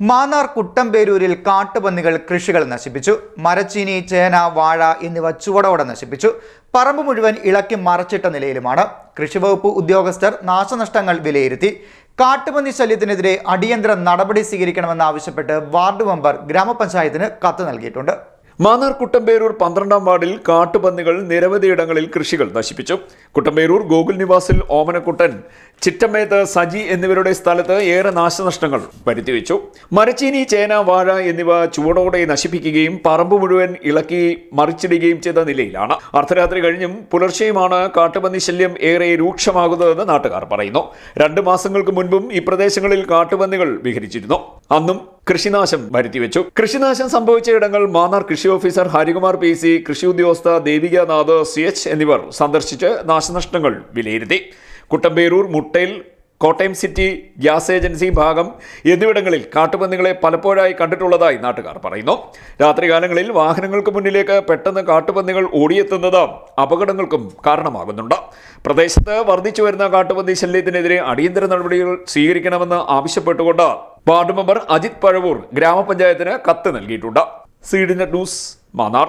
മാന്നാർ കുട്ടമ്പേരൂരിൽ കാട്ടുപന്നികൾ കൃഷികൾ നശിപ്പിച്ചു. മരച്ചീനി, ചേന, വാഴ എന്നിവ ചുവടോടെ നശിപ്പിച്ചു. പറമ്പ് മുഴുവൻ ഇളക്കി മറച്ചിട്ട നിലയിലുമാണ്. കൃഷിവകുപ്പ് ഉദ്യോഗസ്ഥർ നാശനഷ്ടങ്ങൾ വിലയിരുത്തി. കാട്ടുപന്നി ശല്യത്തിനെതിരെ അടിയന്തര നടപടി സ്വീകരിക്കണമെന്നാവശ്യപ്പെട്ട് വാർഡ് മെമ്പർ ഗ്രാമപഞ്ചായത്തിന് കത്ത് നൽകിയിട്ടുണ്ട്. മാന്നാർ കുട്ടമ്പേരൂർ 12-ാം വാർഡിൽ കാട്ടുപന്നികൾ നിരവധിയിടങ്ങളിൽ കൃഷികൾ നശിപ്പിച്ചു. കുട്ടമ്പേരൂർ ഗോകുൽ നിവാസിൽ ഓമനക്കുട്ടൻ, ചിറ്റമ്മേത്ത് സജി എന്നിവരുടെ സ്ഥലത്ത് ഏറെ നാശനഷ്ടങ്ങൾ വരുത്തിവെച്ചു. മരച്ചീനി, ചേന, വാഴ എന്നിവ ചുവടോടെ നശിപ്പിക്കുകയും പറമ്പ് മുഴുവൻ ഇളക്കി മറിച്ചിടുകയും ചെയ്ത നിലയിലാണ്. അർദ്ധരാത്രി കഴിഞ്ഞും പുലർച്ചെയുമാണ് കാട്ടുപന്നി ശല്യം ഏറെ രൂക്ഷമാകുന്നതെന്ന് നാട്ടുകാർ പറയുന്നു. 2 മാസങ്ങൾക്ക് മുൻപും ഈ പ്രദേശങ്ങളിൽ കാട്ടുപന്നികൾ വിഹരിച്ചിരുന്നു. അന്നും കൃഷിനാശം വരുത്തിവെച്ചു. കൃഷിനാശം സംഭവിച്ച ഇടങ്ങൾ മാന്നാർ കൃഷി ഓഫീസർ ഹരികുമാർ PC, കൃഷി ഉദ്യോഗസ്ഥ ദേവികാനാഥ് CH എന്നിവർ സന്ദർശിച്ച് നാശനഷ്ടങ്ങൾ വിലയിരുത്തി. Kuttamperoor, Muttel, Kottayam city, gas agency ഭാഗം എന്നിവിടങ്ങളിൽ കാട്ടുപന്നികളെ പലപ്പോഴായി കണ്ടിട്ടുള്ളതായി നാട്ടുകാർ പറയുന്നു. രാത്രികാലങ്ങളിൽ വാഹനങ്ങൾക്ക് മുന്നിലേക്ക് പെട്ടെന്ന് കാട്ടുപന്നികൾ ഓടിയെത്തുന്നത് അപകടങ്ങൾക്കും കാരണമാകുന്നുണ്ട്. പ്രദേശത്ത് വർദ്ധിച്ചു വരുന്ന കാട്ടുപന്നി ശല്യത്തിനെതിരെ അടിയന്തര നടപടികൾ സ്വീകരിക്കണമെന്ന് ആവശ്യപ്പെട്ടുകൊണ്ട് വാർഡ് മെമ്പർ അജിത് പഴവൂർ ഗ്രാമപഞ്ചായത്തിന് കത്ത് നൽകിയിട്ടുണ്ട്. CDNet news, Mannar.